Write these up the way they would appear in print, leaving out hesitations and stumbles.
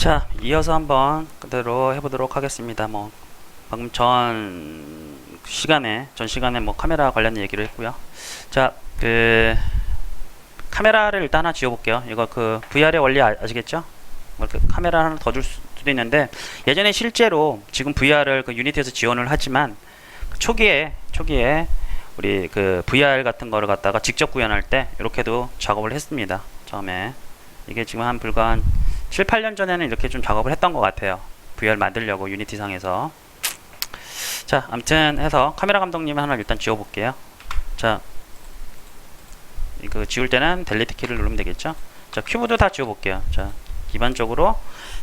자, 이어서 한번 그대로 해보도록 하겠습니다. 뭐 방금 전 시간에 뭐 카메라 관련 얘기를 했고요. 자, 카메라를 일단 하나 지워볼게요. 이거 VR의 원리 아시겠죠? 뭐 이렇게 카메라 하나 더 줄 수도 있는데, 예전에 실제로 지금 VR을 유니티에서 지원을 하지만 초기에 우리 VR 같은 거를 갖다가 직접 구현할 때 이렇게도 작업을 했습니다. 처음에 이게 지금 불과 한 7, 8년 전에는 이렇게 좀 작업을 했던 것 같아요. VR 만들려고 유니티 상에서. 자, 아무튼 해서 카메라 감독님 하나 일단 지워볼게요. 자, 이거 지울 때는 델리트 키를 누르면 되겠죠. 자, 큐브도 다 지워볼게요. 자, 기본적으로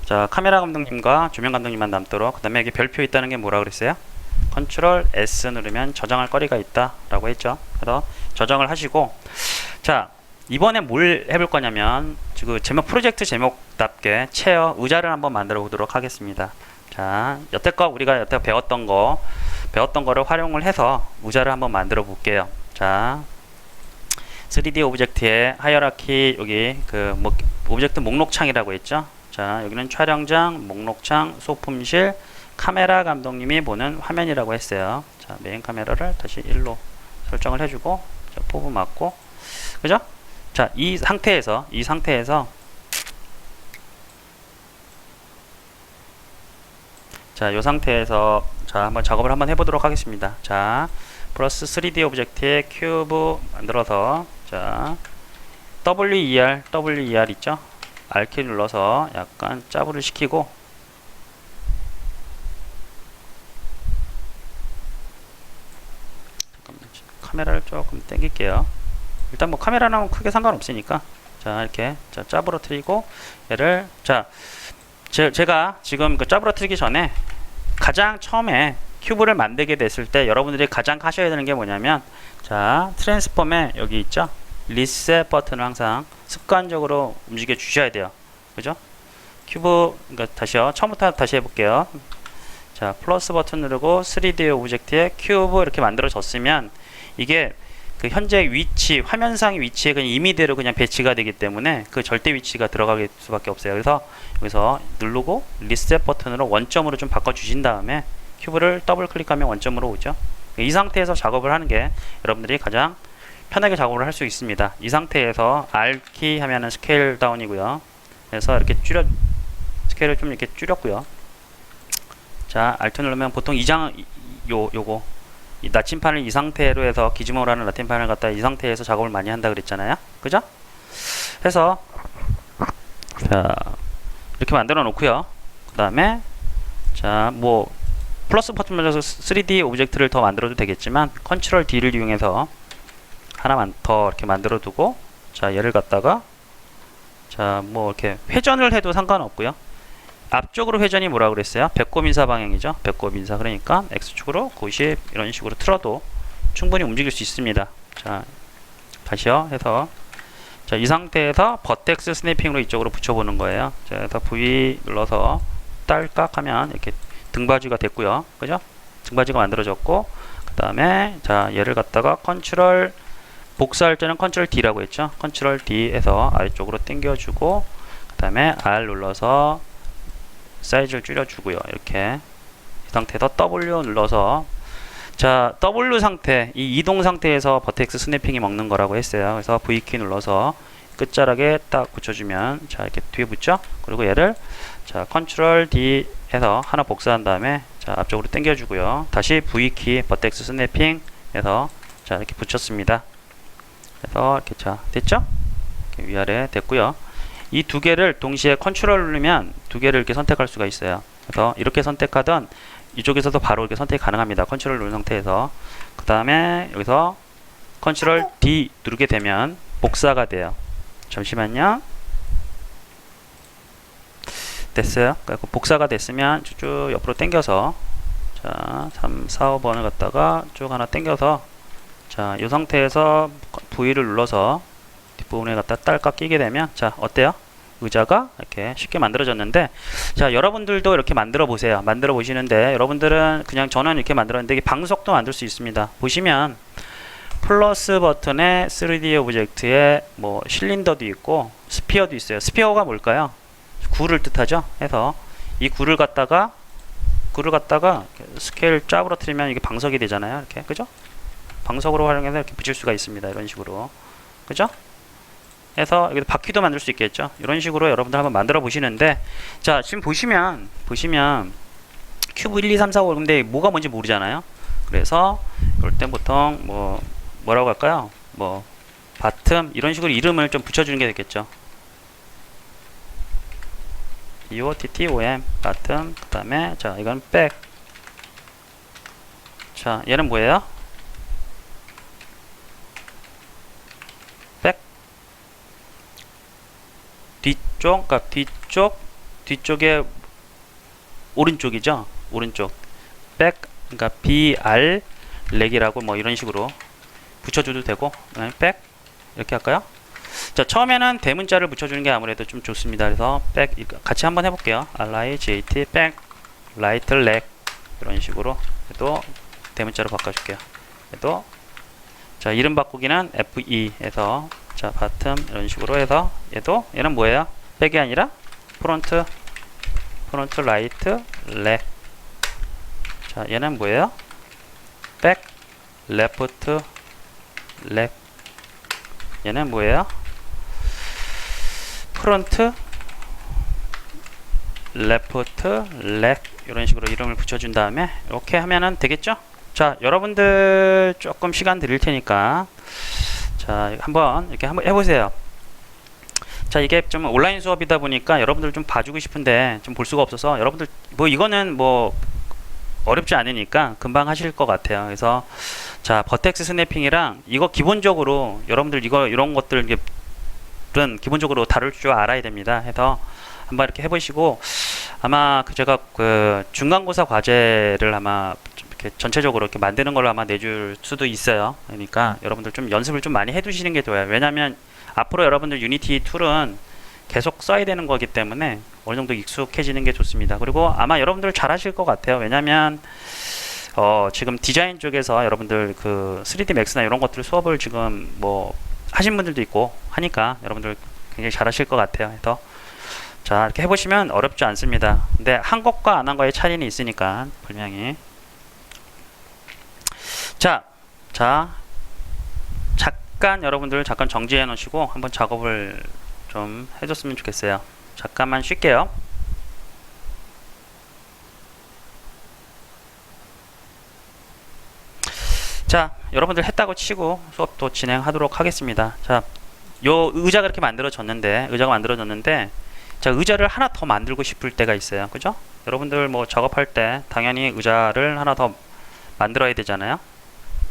자, 카메라 감독님과 조명 감독님만 남도록. 그 다음에 여기 별표 있다는 게 뭐라 그랬어요? 컨트롤 S 누르면 저장할 거리가 있다 라고 했죠. 그래서 저장을 하시고, 자, 이번에 뭘 해볼 거냐면 지금 프로젝트 제목답게 체어 의자를 한번 만들어 보도록 하겠습니다. 자, 우리가 여태껏 배웠던 거를 활용을 해서 의자를 한번 만들어 볼게요. 자, 3D 오브젝트의 하이어라키, 여기 오브젝트 목록창이라고 했죠. 자, 여기는 촬영장, 목록창, 소품실, 카메라 감독님이 보는 화면이라고 했어요. 자, 메인 카메라를 다시 1로 설정을 해주고, 자, 포브 맞고, 그죠? 자, 이 상태에서 자, 이 상태에서 자, 한번 작업을 한번 해보도록 하겠습니다. 자, 플러스 3D 오브젝트에 큐브 만들어서, 자, WER 있죠? R키 눌러서 약간 짜부를 시키고, 잠깐만, 카메라를 조금 당길게요. 일단 뭐 카메라는 크게 상관없으니까, 자, 이렇게 자, 짜부러뜨리고, 얘를, 자, 제가 지금 짜부러뜨리기 전에 가장 처음에 큐브를 만들게 됐을 때 여러분들이 가장 하셔야 되는 게 뭐냐면, 자, 트랜스폼에 여기 있죠? 리셋 버튼을 항상 습관적으로 움직여 주셔야 돼요. 그죠? 큐브, 다시요. 처음부터 다시 해볼게요. 자, 플러스 버튼 누르고 3D 오브젝트에 큐브 이렇게 만들어졌으면 이게 현재 위치, 화면상 위치에 그냥 임의대로 그냥 배치가 되기 때문에 절대 위치가 들어갈 수밖에 없어요. 그래서 여기서 누르고 리셋 버튼으로 원점으로 좀 바꿔주신 다음에 큐브를 더블 클릭하면 원점으로 오죠. 이 상태에서 작업을 하는 게 여러분들이 가장 편하게 작업을 할 수 있습니다. 이 상태에서 R키 하면은 스케일 다운이고요. 그래서 이렇게 스케일을 좀 이렇게 줄였고요. 자, Alt 누르면 보통 요거 이 나침판을 이 상태로 해서 기즈모라는 나침판을 갖다 이 상태에서 작업을 많이 한다 그랬잖아요. 그죠? 해서 자, 이렇게 만들어 놓고요. 그 다음에 자, 뭐 플러스 버튼 눌러서 3D 오브젝트를 더 만들어도 되겠지만 컨트롤 D를 이용해서 하나만 더 이렇게 만들어 두고, 자, 얘를 갖다가 자, 뭐 이렇게 회전을 해도 상관없고요. 앞쪽으로 회전이 뭐라고 그랬어요? 배꼽 인사 방향이죠. 배꼽 인사. 그러니까 X축으로 90 이런 식으로 틀어도 충분히 움직일 수 있습니다. 자, 다시요. 해서 자, 이 상태에서 버텍스 스냅핑으로 이쪽으로 붙여보는 거예요. 자, 그래서 V 눌러서 딸깍 하면 이렇게 등받이가 됐고요. 그죠? 등받이가 만들어졌고, 그 다음에 자, 얘를 갖다가 컨트롤 복사할 때는 컨트롤 D라고 했죠. 컨트롤 D에서 아래쪽으로 당겨주고, 그 다음에 R 눌러서 사이즈를 줄여주고요. 이렇게 이 상태에서 W 눌러서, 자, W 상태, 이 이동 상태에서 버텍스 스냅핑이 먹는 거라고 했어요. 그래서 V키 눌러서 끝자락에 딱 붙여주면, 자, 이렇게 뒤에 붙죠. 그리고 얘를 자, 컨트롤 D 해서 하나 복사한 다음에 자, 앞쪽으로 당겨주고요. 다시 V키 버텍스 스냅핑 해서 자, 이렇게 붙였습니다. 그래서 이렇게 자, 됐죠? 이렇게 위아래 됐고요. 이 두 개를 동시에 컨트롤 누르면 두 개를 이렇게 선택할 수가 있어요. 그래서 이렇게 선택하던 이쪽에서도 바로 이렇게 선택이 가능합니다. 컨트롤 누른 상태에서. 그 다음에 여기서 컨트롤 D 누르게 되면 복사가 돼요. 잠시만요. 됐어요. 그래서 복사가 됐으면 쭉 옆으로 당겨서 자, 3, 4, 5번을 갖다가 쭉 하나 당겨서 자, 이 상태에서 V를 눌러서 뒷부분에 갖다 딸깍 끼게 되면 자, 어때요? 의자가 이렇게 쉽게 만들어졌는데, 자, 여러분들도 이렇게 만들어 보세요. 만들어 보시는데 여러분들은 그냥 저는 이렇게 만들었는데 이게 방석도 만들 수 있습니다. 보시면 플러스 버튼에 3D 오브젝트에 뭐 실린더도 있고 스피어도 있어요. 스피어가 뭘까요? 구를 뜻하죠. 해서 이 구를 갖다가 스케일 쫙으로 틀면 이게 방석이 되잖아요. 이렇게 그죠? 방석으로 활용해서 이렇게 붙일 수가 있습니다. 이런 식으로 그죠? 해서 여기다 바퀴도 만들 수 있겠죠. 이런 식으로 여러분들 한번 만들어 보시는데, 자 지금 보시면 큐브 1, 2, 3, 4, 5 근데 뭐가 뭔지 모르잖아요. 그래서 이럴 땐 보통 뭐라고 할까요? 뭐 바텀 이런 식으로 이름을 좀 붙여주는 게 되겠죠. BOTTOM 바텀. 그 다음에 자 이건 백. 자 얘는 뭐예요? 백. 뒤쪽, 그러니까 뒤쪽에 오른쪽이죠. 오른쪽 백, 그러니까 BR 렉이라고 뭐 이런 식으로 붙여줘도 되고, 백 이렇게 할까요? 자 처음에는 대문자를 붙여주는 게 아무래도 좀 좋습니다. 그래서 백 같이 한번 해볼게요. RIGAT 백 라이트 렉 이런 식으로 또 대문자로 바꿔줄게요. 또 자 이름 바꾸기는 FE에서 자 바텀 이런 식으로 해서 얘는 뭐예요? 백이 아니라 프론트 라이트 렉. 자 얘는 뭐예요? 백 레프트 렉. 얘는 뭐예요? 프론트 레프트 렉. 이런 식으로 이름을 붙여준 다음에 이렇게 하면은 되겠죠? 자 여러분들 조금 시간 드릴 테니까 자 한번 해보세요. 자 이게 좀 온라인 수업이다 보니까 여러분들 좀 봐주고 싶은데 좀 볼 수가 없어서, 여러분들 뭐 이거는 뭐 어렵지 않으니까 금방 하실 것 같아요. 그래서 자 버텍스 스냅핑이랑 이거 기본적으로 여러분들 이런 것들은 기본적으로 다룰 줄 알아야 됩니다. 해서 한번 이렇게 해보시고, 아마 제가 중간고사 과제를 아마 이렇게 전체적으로 이렇게 만드는 걸로 아마 내줄 수도 있어요. 그러니까 여러분들 좀 연습을 좀 많이 해두시는 게 좋아요. 왜냐하면 앞으로 여러분들 유니티 툴은 계속 써야 되는 거기 때문에 어느 정도 익숙해지는 게 좋습니다. 그리고 아마 여러분들 잘 하실 것 같아요. 왜냐하면 지금 디자인 쪽에서 여러분들 3D 맥스나 이런 것들 수업을 지금 뭐 하신 분들도 있고 하니까 여러분들 굉장히 잘 하실 것 같아요. 그래서 자 이렇게 해보시면 어렵지 않습니다. 근데 한 것과 안 한 거의 차이는 있으니까 분명히. 자 여러분들 잠깐 정지해 놓으시고 한번 작업을 좀 해줬으면 좋겠어요. 잠깐만 쉴게요. 자 여러분들 했다고 치고 수업도 진행하도록 하겠습니다. 자 요 의자가 이렇게 만들어졌는데 자 의자를 하나 더 만들고 싶을 때가 있어요. 그죠? 여러분들 뭐 작업할 때 당연히 의자를 하나 더 만들어야 되잖아요.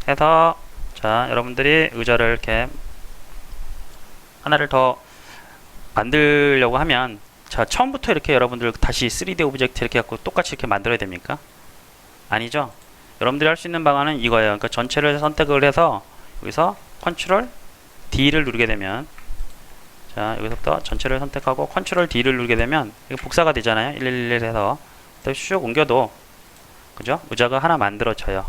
해서 자 여러분들이 의자를 이렇게 하나를 더 만들려고 하면, 자 처음부터 이렇게 여러분들 다시 3D 오브젝트 이렇게 갖고 똑같이 이렇게 만들어야 됩니까? 아니죠. 여러분들이 할 수 있는 방안은 이거예요. 그러니까 전체를 선택을 해서 여기서 컨트롤 D를 누르게 되면, 자 여기서부터 전체를 선택하고 컨트롤 D를 누르게 되면 이거 복사가 되잖아요. 111 해서 쭉 옮겨도 그죠? 의자가 하나 만들어져요.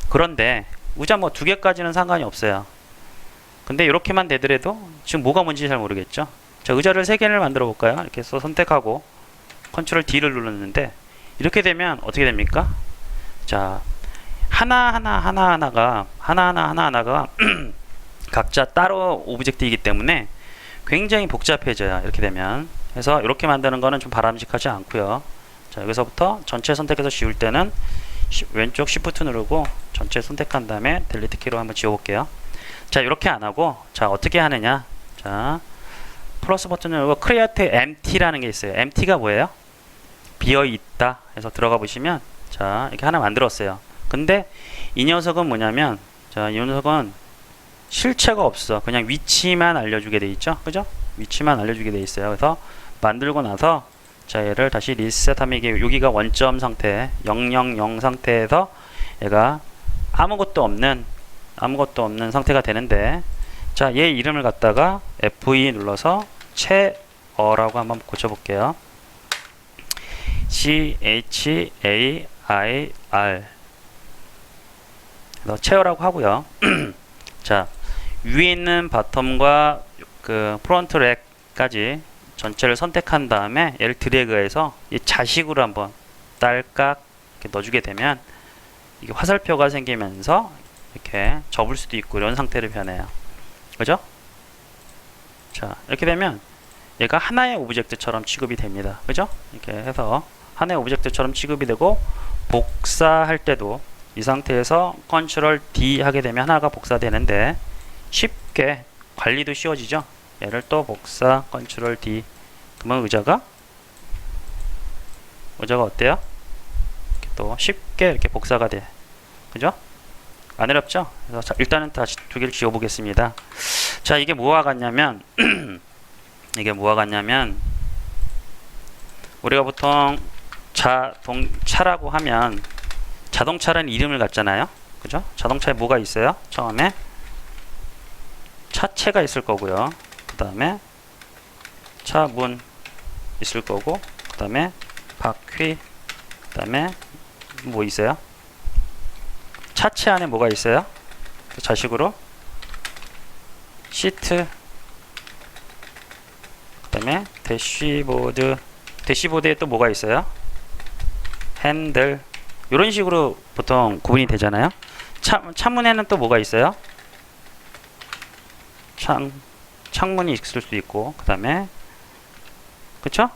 그런데 의자 뭐 2개까지는 상관이 없어요. 근데 이렇게만 되더라도 지금 뭐가 뭔지 잘 모르겠죠? 자 의자를 3개를 만들어 볼까요? 이렇게 해서 선택하고 컨트롤 D를 눌렀는데 이렇게 되면 어떻게 됩니까? 자 하나하나가 각자 따로 오브젝트이기 때문에 굉장히 복잡해져요. 이렇게 되면. 그래서 이렇게 만드는 거는 좀 바람직하지 않고요. 자 여기서부터 전체 선택해서 지울 때는 왼쪽 Shift 누르고 전체 선택한 다음에 델리트 키로 한번 지워 볼게요. 자 이렇게 안 하고 자 어떻게 하느냐, 자 플러스 버튼을 누르고 create empty라는 게 있어요. empty가 뭐예요? 비어 있다 해서 들어가 보시면 자 이렇게 하나 만들었어요. 근데 이 녀석은 뭐냐면, 자 이 녀석은 실체가 없어. 그냥 위치만 알려주게 돼 있죠. 그죠? 위치만 알려주게 돼 있어요. 그래서 만들고 나서 자 얘를 다시 리셋하면 이게 여기가 원점 상태 000 상태에서 얘가 아무것도 없는 상태가 되는데, 자 얘 이름을 갖다가 F2 눌러서 체어라고 한번 고쳐볼게요. CHAIR 그래서 체어라고 하고요. 자 위에 있는 바텀과 프론트 렉까지 전체를 선택한 다음에 얘를 드래그해서 이 자식으로 한번 딸깍 이렇게 넣어주게 되면 이게 화살표가 생기면서 이렇게 접을 수도 있고 이런 상태로 변해요. 그죠? 자, 이렇게 되면 얘가 하나의 오브젝트처럼 취급이 됩니다. 그죠? 이렇게 해서 하나의 오브젝트처럼 취급이 되고 복사할 때도 이 상태에서 컨트롤 D 하게 되면 하나가 복사되는데 쉽게 관리도 쉬워지죠. 얘를 또 복사 컨트롤 D 그러면 의자가 어때요? 이렇게 또 쉽게 이렇게 복사가 돼. 그죠? 안 어렵죠? 그래서 자, 일단은 다시 두 개를 지워 보겠습니다. 자, 이게 뭐와 같냐면 이게 뭐와 같냐면 우리가 보통 자동차라고 하면 자동차라는 이름을 갖잖아요. 그죠? 자동차에 뭐가 있어요? 처음에 차체가 있을 거고요. 그 다음에 차문 있을 거고, 그 다음에 바퀴, 그 다음에 뭐 있어요? 차체 안에 뭐가 있어요? 그 자식으로 시트, 그 다음에 대시보드, 대시보드에 또 뭐가 있어요? 핸들. 이런 식으로 보통 구분이 되잖아요. 창문에는 또 뭐가 있어요? 창문이 있을 수도 있고, 그 다음에 그쵸?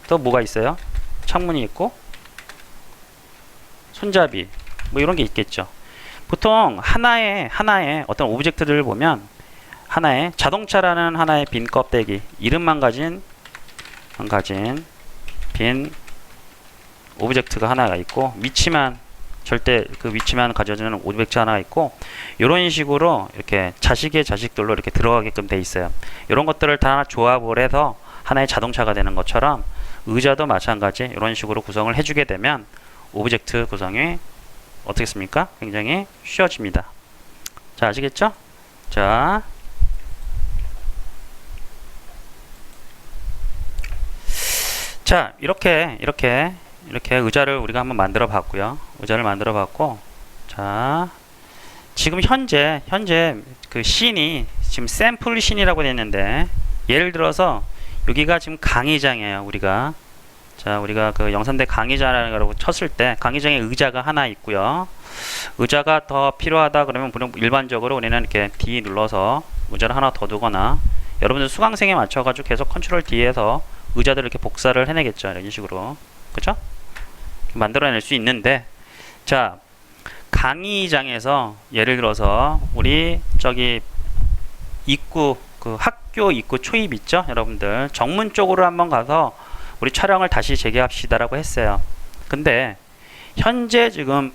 또 뭐가 있어요? 창문이 있고 손잡이 뭐 이런 게 있겠죠. 보통 하나의 어떤 오브젝트들을 보면 하나의 자동차라는 하나의 빈 껍데기 이름만 가진 빈 오브젝트가 하나가 있고 위치만 절대 그 위치만 가져주는 오브젝트 하나가 있고 이런 식으로 이렇게 자식들로 이렇게 들어가게끔 돼 있어요. 이런 것들을 다 조합을 해서 하나의 자동차가 되는 것처럼 의자도 마찬가지 이런 식으로 구성을 해주게 되면 오브젝트 구성이 어떻겠습니까? 굉장히 쉬워집니다. 자, 아시겠죠? 자, 이렇게 의자를 우리가 한번 만들어 봤고요. 의자를 만들어 봤고, 자, 지금 현재 그 씬이 지금 샘플 씬이라고 되어 있는데, 예를 들어서 여기가 지금 강의장이에요. 우리가 그 영산대 강의장이라고 쳤을 때 강의장에 의자가 하나 있고요. 의자가 더 필요하다 그러면 일반적으로 우리는 이렇게 D 눌러서 의자를 하나 더 두거나 여러분들 수강생에 맞춰가지고 계속 컨트롤 D에서 의자들을 이렇게 복사를 해내겠죠. 이런 식으로. 그쵸? 만들어낼 수 있는데, 자, 강의장에서 예를 들어서 우리 저기 입구, 그 학교 입구 초입 있죠? 여러분들 정문 쪽으로 한번 가서 우리 촬영을 다시 재개합시다라고 했어요. 근데 현재 지금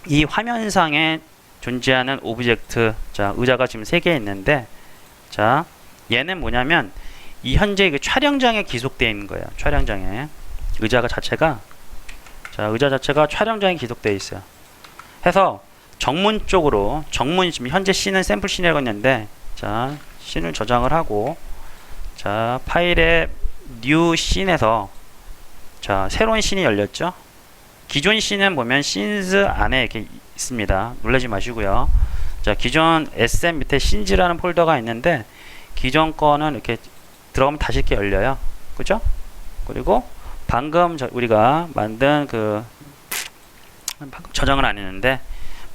이 화면상에 존재하는 오브젝트, 자, 의자가 지금 3개 있는데, 자, 얘는 뭐냐면 이 현재 그 촬영장에 기속되어 있는 거예요. 촬영장에 의자 자체가 촬영장에 기속되어 있어요. 해서 정문 쪽으로 지금 현재 씬은 샘플 씬이라고 했는데, 자, 씬을 저장을 하고, 자, 파일에 뉴 씬에서 자, 새로운 씬이 열렸죠. 기존 씬은 보면 씬즈 안에 이렇게 있습니다. 놀라지 마시고요. 자, 기존 SM 밑에 씬즈라는 폴더가 있는데 기존 거는 이렇게 들어가면 다시 이렇게 열려요. 그죠? 그리고 방금 우리가 만든 방금 저장을 안 했는데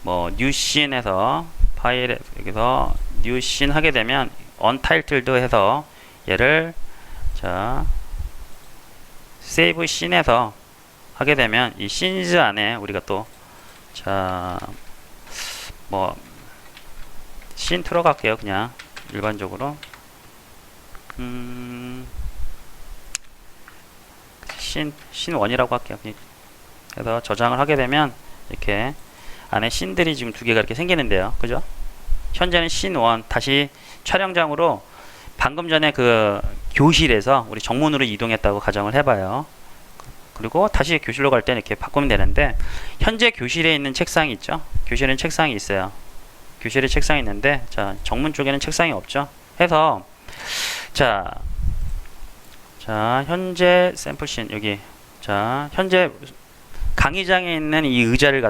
뭐 뉴 씬에서 파일에 여기서 뉴 씬 하게 되면 언타이틀드 해서 얘를 자 세이브 씬에서 하게 되면 이 씬즈 안에 우리가 또 자 뭐 씬 들어갈게요. 그냥 일반적으로 씬 1이라고 할게요. 그래서 저장을 하게 되면 이렇게 안에 씬들이 지금 2개가 이렇게 생기는데요. 그죠? 현재는 씬 1 다시 촬영장으로 방금 전에 그 교실에서 우리 정문으로 이동했다고 가정을 해봐요. 그리고 다시 교실로 갈 때는 이렇게 바꾸면 되는데, 현재 교실에 있는 책상이 있죠. 교실에는 책상이 있어요. 교실에 책상이 있는데, 자, 정문 쪽에는 책상이 없죠. 해서 자, 현재 샘플씬 여기, 자, 현재 강의장에 있는 이 의자를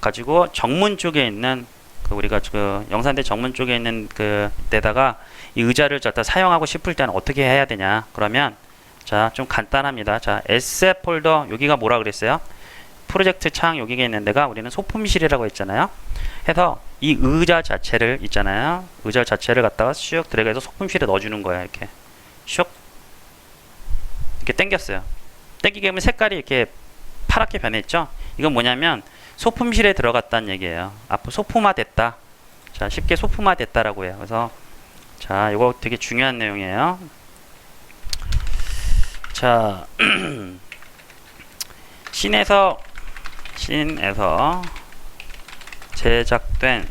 가지고 정문 쪽에 있는 그 우리가 그 영산대 정문 쪽에 있는 그 데다가 이 의자를 갖다 사용하고 싶을 때는 어떻게 해야 되냐? 그러면 자, 좀 간단합니다. 자, 에셋 폴더 여기가 뭐라 그랬어요? 프로젝트 창 여기가 있는 데가 우리는 소품실이라고 했잖아요. 해서 이 의자 자체를 있잖아요. 의자 자체를 갖다가 슉 드래그해서 소품실에 넣어주는 거예요. 이렇게 슉 이렇게 당겼어요. 당기게 하면 색깔이 이렇게 파랗게 변했죠. 이건 뭐냐면 소품실에 들어갔다는 얘기예요. 앞으로 소품화 됐다. 자, 쉽게 소품화 됐다라고 해요. 그래서 자, 이거 되게 중요한 내용이에요. 자, 씬에서 제작된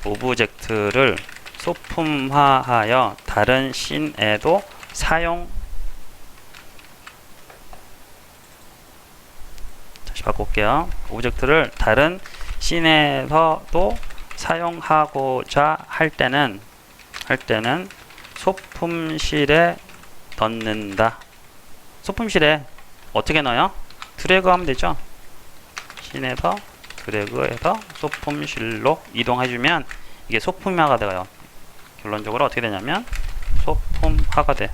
오브젝트를 소품화하여 다른 씬에도 다시 바꿀게요. 오브젝트를 다른 씬에서도 사용하고자 할 때는 소품실에 넣는다. 소품실에 어떻게 넣어요? 드래그 하면 되죠. 씬에서 드래그해서 소품실로 이동해주면 이게 소품화가 돼요. 결론적으로 어떻게 되냐면 소품화가 돼.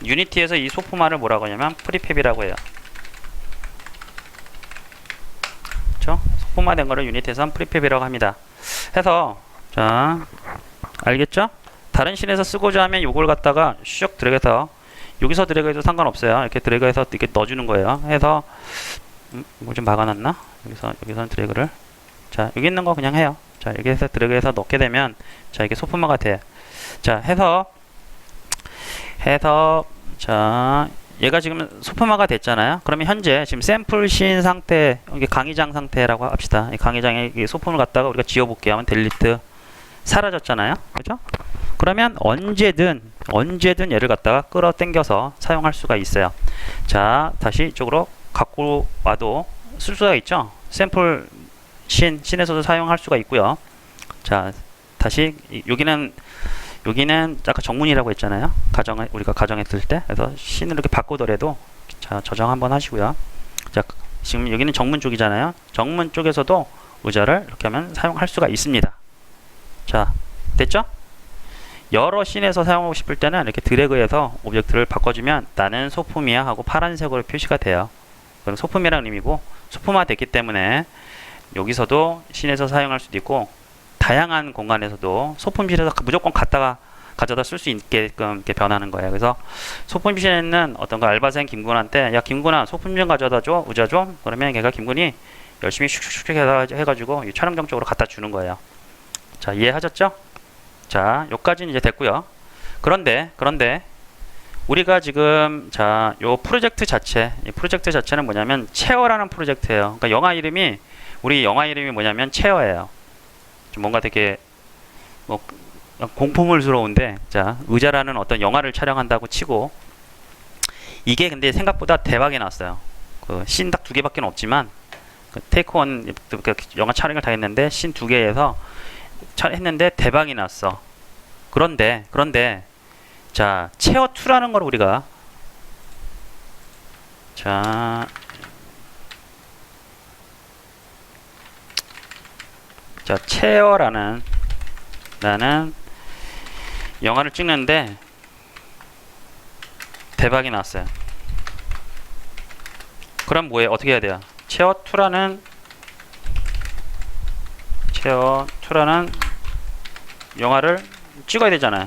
유니티에서 이 소품화를 뭐라고 하냐면 프리팹이라고 해요. 그렇죠? 소품화된 거를 유니티에서는 프리팹이라고 합니다. 해서 자, 알겠죠? 다른 씬에서 쓰고자 하면 요걸 갖다가 슉 드래그해서 여기서 드래그해도 상관없어요. 이렇게 드래그해서 이렇게 넣어주는 거예요. 해서 뭐 좀 막아놨나? 여기서는 드래그를 자, 여기 있는 거 그냥 해요. 자, 여기에서 드래그해서 넣게 되면 자, 이게 소품화가 돼. 자, 해서 자, 얘가 지금 소품화가 됐잖아요. 그러면 현재 지금 샘플 씬 상태, 이게 강의장 상태라고 합시다. 이 강의장에 이 소품을 갖다가 우리가 지워볼게요. 하면 델리트 사라졌잖아요. 그죠? 그러면 언제든 얘를 갖다가 끌어당겨서 사용할 수가 있어요. 자, 다시 이쪽으로 갖고 와도 쓸 수가 있죠. 샘플 씬에서도 사용할 수가 있고요. 자, 다시 여기는 아까 정문이라고 했잖아요. 우리가 가정했을 때. 그래서 씬을 이렇게 바꾸더라도 자, 저장 한번 하시고요. 자, 지금 여기는 정문 쪽이잖아요. 정문 쪽에서도 의자를 이렇게 하면 사용할 수가 있습니다. 자, 됐죠? 여러 씬에서 사용하고 싶을 때는 이렇게 드래그해서 오브젝트를 바꿔주면 나는 소품이야 하고 파란색으로 표시가 돼요. 그럼 소품이라는 의미고 소품화 됐기 때문에 여기서도 씬에서 사용할 수도 있고 다양한 공간에서도 소품실에서 무조건 가져다 쓸 수 있게끔 이렇게 변하는 거예요. 그래서 소품실에는 어떤 거 알바생 김군한테 야 김군아 소품 좀 가져다 줘 의자 좀 그러면 걔가 김군이 열심히 슉슉슉 해가지고 이 촬영장 쪽으로 갖다 주는 거예요. 자, 이해하셨죠? 자, 여기까지는 이제 됐고요. 그런데 우리가 지금 자, 요 프로젝트 자체는 뭐냐면 체어라는 프로젝트예요. 그러니까 우리 영화 이름이 뭐냐면 체어예요. 좀 뭔가 되게 뭐 공포물스러운데 자, 의자라는 어떤 영화를 촬영한다고 치고 이게 근데 생각보다 대박이 났어요. 그 씬 딱 2개밖에 없지만 그 테이크원 영화 촬영을 다 했는데 씬 2개에서 했는데 대박이 났어. 그런데 자, 체어2라는 걸 우리가 자, 체어라는 나는 영화를 찍는데 대박이 났어요. 그럼 뭐예요? 어떻게 해야 돼요? 체어2라는 영화를 찍어야 되잖아요.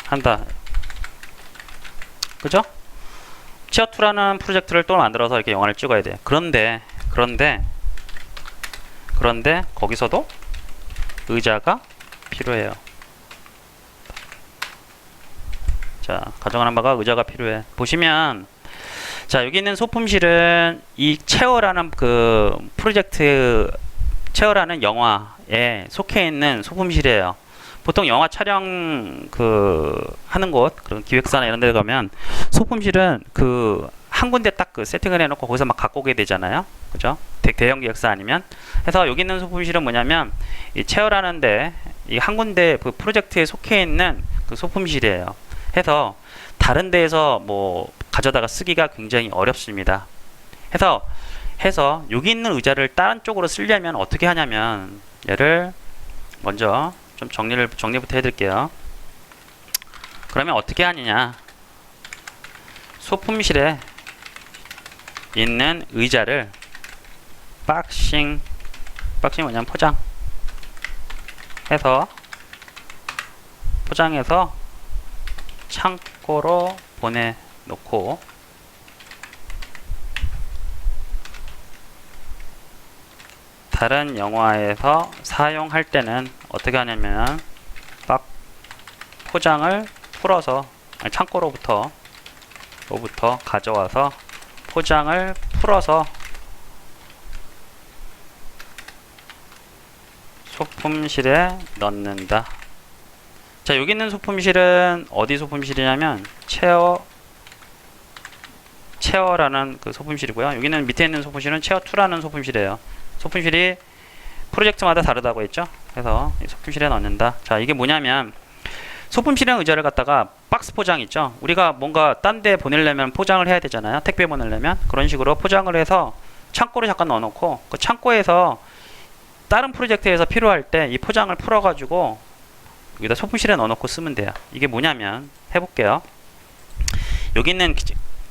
한다. 그죠? 체어2라는 프로젝트를 또 만들어서 이렇게 영화를 찍어야 돼요. 그런데 거기서도 의자가 필요해요. 자, 가정하는 바가 의자가 필요해. 보시면 자, 여기 있는 소품실은 이 체어라는 그 프로젝트 체어라는 영화에 속해 있는 소품실이에요. 보통 영화 촬영 하는 곳, 그런 기획사나 이런 데 가면 소품실은 한 군데 딱 세팅을 해놓고 거기서 막 갖고 오게 되잖아요. 그죠? 대형 기획사 아니면. 해서 여기 있는 소품실은 뭐냐면 이 체어라는데 이 한 군데 그 프로젝트에 속해 있는 그 소품실이에요. 해서 다른 데에서 뭐 가져다가 쓰기가 굉장히 어렵습니다. 해서 해서 여기 있는 의자를 다른 쪽으로 쓰려면 어떻게 하냐면 얘를 먼저 좀 정리부터 해드릴게요. 그러면 어떻게 하느냐, 소품실에 있는 의자를 박싱 뭐냐면 포장해서 창고로 보내놓고 다른 영화에서 사용할 때는 어떻게 하냐면 포장을 풀어서 창고로부터 가져와서 포장을 풀어서 소품실에 넣는다. 자, 여기 있는 소품실은 어디 소품실이냐면 체어라는 그 소품실이고요. 여기는 밑에 있는 소품실은 체어2라는 소품실이에요. 소품실이 프로젝트마다 다르다고 했죠. 그래서 이 소품실에 넣는다. 자, 이게 뭐냐면 소품실에 의자를 갖다가 박스 포장 있죠. 우리가 뭔가 딴 데 보내려면 포장을 해야 되잖아요. 택배 보내려면. 그런 식으로 포장을 해서 창고로 잠깐 넣어놓고 그 창고에서 다른 프로젝트에서 필요할 때 이 포장을 풀어가지고 여기다 소품실에 넣어놓고 쓰면 돼요. 이게 뭐냐면 해볼게요. 여기 있는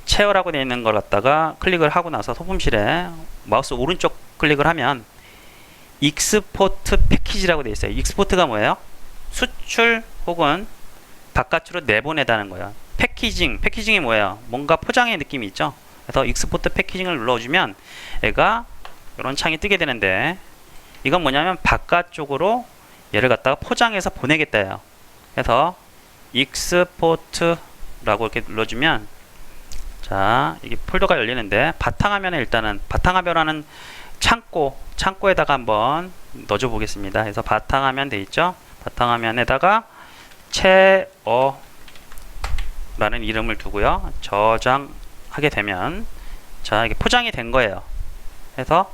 체어라고 되어 있는 걸 갖다가 클릭을 하고 나서 소품실에 마우스 오른쪽 클릭을 하면 익스포트 패키지라고 되어 있어요. 익스포트가 뭐예요? 수출 혹은 바깥으로 내보내다는 거예요. 패키징이 뭐예요? 뭔가 포장의 느낌이 있죠. 그래서 익스포트 패키징을 눌러주면 얘가 이런 창이 뜨게 되는데, 이건 뭐냐면 바깥쪽으로 얘를 갖다가 포장해서 보내겠다예요. 그래서 익스포트라고 이렇게 눌러주면, 자, 이게 폴더가 열리는데, 바탕화면에 일단은 바탕화면이라는 창고에다가 한번 넣어줘 보겠습니다. 그래서 바탕화면 돼 있죠. 바탕화면에다가 체어라는 이름을 두고요. 저장하게 되면, 자, 이게 포장이 된 거예요. 그래서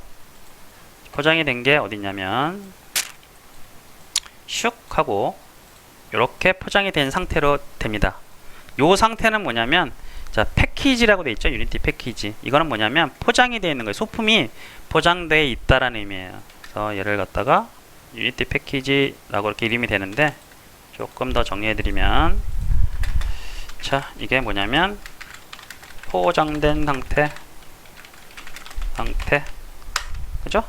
포장이 된 게 어디냐면 슉 하고 이렇게 포장이 된 상태로 됩니다. 요 상태는 뭐냐면, 자, 패키지라고 돼 있죠. 유니티 패키지. 이거는 뭐냐면 포장이 되어 있는 거예요. 소품이 포장되어 있다라는 의미예요. 그래서 얘를 갖다가 유니티 패키지라고 이렇게 이름이 되는데, 조금 더 정리해드리면, 자, 이게 뭐냐면 포장된 상태, 그죠?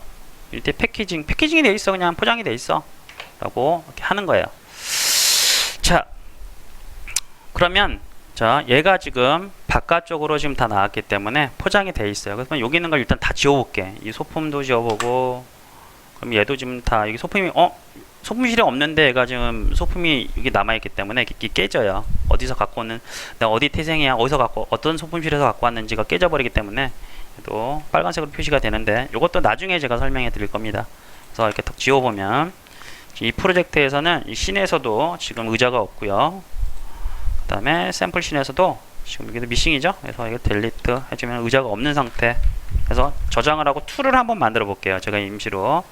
유니티 패키징이 되어 있어. 그냥 포장이 되어 있어 라고 이렇게 하는 거예요. 자, 그러면 자, 얘가 지금 바깥쪽으로 지금 다 나왔기 때문에 포장이 되어 있어요. 그래서 여기 있는 걸 일단 다 지워볼게. 이 소품도 지워보고, 그럼 얘도 지금 다, 여기 소품이 소품실에 없는데 얘가 지금 소품이 여기 남아있기 때문에 이게 깨져요. 어디서 갖고 오는, 내가 어디 태생이야, 어떤 소품실에서 갖고 왔는지가 깨져버리기 때문에 또 빨간색으로 표시가 되는데, 이것도 나중에 제가 설명해 드릴 겁니다. 그래서 이렇게 딱 지워보면, 이 프로젝트에서는 이 씬에서도 지금 의자가 없고요. 그 다음에 샘플 씬에서도 지금 여기도 미싱이죠. 그래서 이거 델리트 해주면 의자가 없는 상태. 그래서 저장을 하고 툴을 한번 만들어 볼게요. 제가 임시로.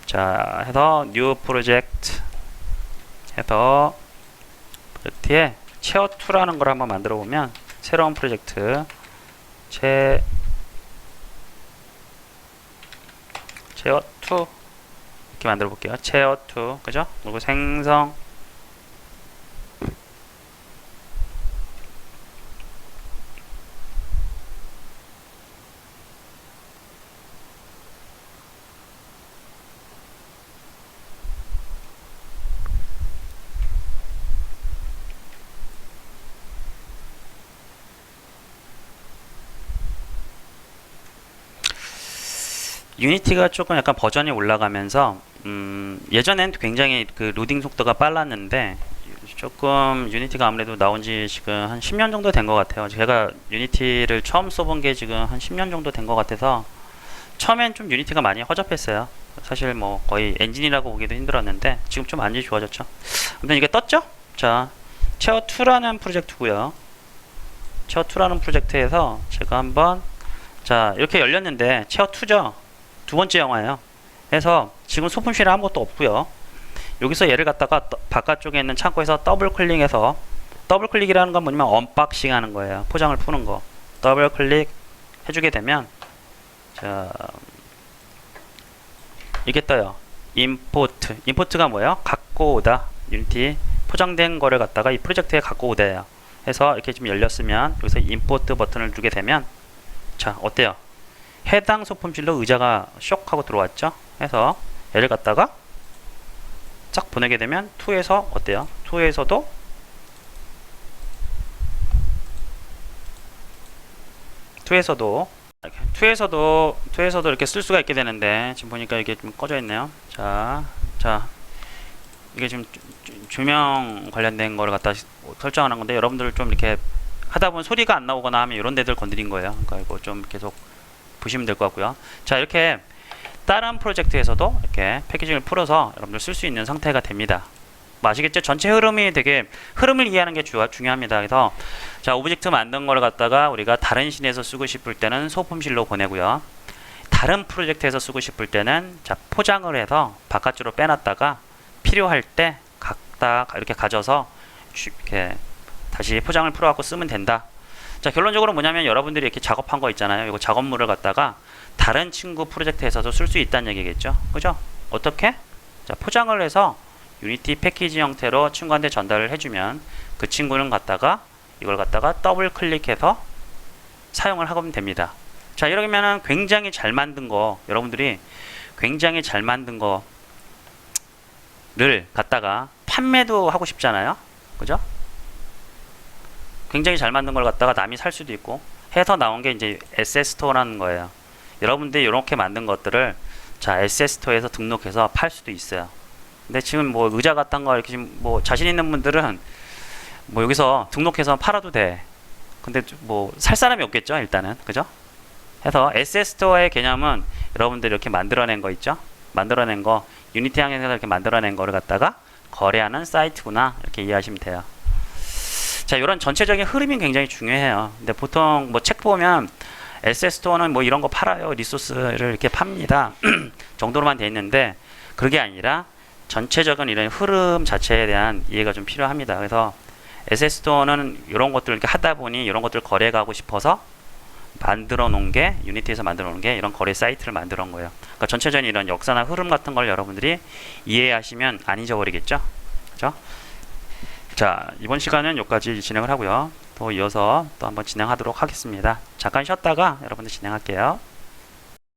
자, 해서 뉴 프로젝트 해서 프로젝트에 체어2라는 걸 한번 만들어 보면, 새로운 프로젝트 체어2 이렇게 만들어 볼게요. 체어2, 그죠? 그리고 생성, 유니티가 조금 약간 버전이 올라가면서 예전엔 굉장히 그 로딩 속도가 빨랐는데, 조금 유니티가 아무래도 나온 지 지금 한 10년 정도 된 것 같아요. 제가 유니티를 처음 써본 게 지금 한 10년 정도 된 것 같아서 처음엔 좀 유니티가 많이 허접했어요. 사실 뭐 거의 엔진이라고 보기도 힘들었는데 지금 좀 많이 좋아졌죠. 아무튼 이게 떴죠? 자, 체어2라는 프로젝트고요. 체어2라는 프로젝트에서 제가 한번, 자, 이렇게 열렸는데 체어2죠? 두 번째 영화예요. 그래서 지금 소품실에 아무것도 없고요. 여기서 얘를 갖다가 바깥쪽에 있는 창고에서 더블 클릭해서, 더블 클릭이라는 건 뭐냐면 언박싱 하는 거예요. 포장을 푸는 거. 더블 클릭 해주게 되면 자, 이게 떠요. 임포트. 임포트가 뭐예요? 갖고 오다. 유니티 포장된 거를 갖다가 이 프로젝트에 갖고 오다예요. 해서 이렇게 좀 열렸으면 여기서 임포트 버튼을 누르게 되면 자, 어때요? 해당 소품실로 의자가 쇽 하고 들어왔죠? 해서 얘를 갖다가 쫙 보내게 되면 2에서 어때요? 2에서도 이렇게 쓸 수가 있게 되는데 지금 보니까 이게 좀 꺼져 있네요. 자, 이게 지금 조명 관련된 거를 갖다 설정하는 건데 여러분들 좀 이렇게 하다 보면 소리가 안 나오거나 하면 이런 데들 건드린 거예요. 그러니까 이거 좀 계속 보시면 될 것 같고요. 자, 이렇게 다른 프로젝트에서도 이렇게 패키징을 풀어서 여러분들 쓸 수 있는 상태가 됩니다. 뭐 아시겠죠? 전체 흐름이 되게 흐름을 이해하는 게 중요합니다. 그래서 자, 오브젝트 만든 걸 갖다가 우리가 다른 실에서 쓰고 싶을 때는 소품실로 보내고요. 다른 프로젝트에서 쓰고 싶을 때는 자, 포장을 해서 바깥으로 빼놨다가 필요할 때 각각 이렇게 가져서 이렇게 다시 포장을 풀어갖고 쓰면 된다. 자, 결론적으로 뭐냐면 여러분들이 이렇게 작업한 거 있잖아요. 이거 작업물을 갖다가 다른 친구 프로젝트에서도 쓸 수 있다는 얘기겠죠. 그죠? 어떻게? 자, 포장을 해서 유니티 패키지 형태로 친구한테 전달을 해주면 그 친구는 갖다가 이걸 갖다가 더블 클릭해서 사용을 하면 됩니다. 자, 이러면은 굉장히 잘 만든 거, 여러분들이 굉장히 잘 만든 거를 갖다가 판매도 하고 싶잖아요. 그죠? 굉장히 잘 만든 걸 갖다가 남이 살 수도 있고 해서 나온 게 이제 에셋스토어라는 거예요. 여러분들이 이렇게 만든 것들을 자, 에셋스토어에서 등록해서 팔 수도 있어요. 근데 지금 뭐 의자 같은 거 이렇게 지금 뭐 자신 있는 분들은 뭐 여기서 등록해서 팔아도 돼. 근데 뭐 살 사람이 없겠죠, 일단은. 그죠? 해서 에셋스토어의 개념은 여러분들이 이렇게 만들어낸 거 있죠? 만들어낸 거 유니티 향해서 이렇게 만들어낸 거를 갖다가 거래하는 사이트구나, 이렇게 이해하시면 돼요. 자, 이런 전체적인 흐름이 굉장히 중요해요. 근데 보통 뭐 책 보면 에셋스토어는 뭐 이런 거 팔아요, 리소스를 이렇게 팝니다 정도로만 돼 있는데 그게 아니라 전체적인 이런 흐름 자체에 대한 이해가 좀 필요합니다. 그래서 에셋스토어는 이런 것들을 이렇게 하다 보니 이런 것들을 거래 가고 싶어서 만들어 놓은 게, 유니티에서 만들어 놓은 게 이런 거래 사이트를 만들어 놓은 거예요. 그러니까 전체적인 이런 역사나 흐름 같은 걸 여러분들이 이해하시면 안 잊어버리겠죠. 그죠? 자, 이번 시간은 여기까지 진행을 하고요. 또 이어서 또 한번 진행하도록 하겠습니다. 잠깐 쉬었다가 여러분들 진행할게요.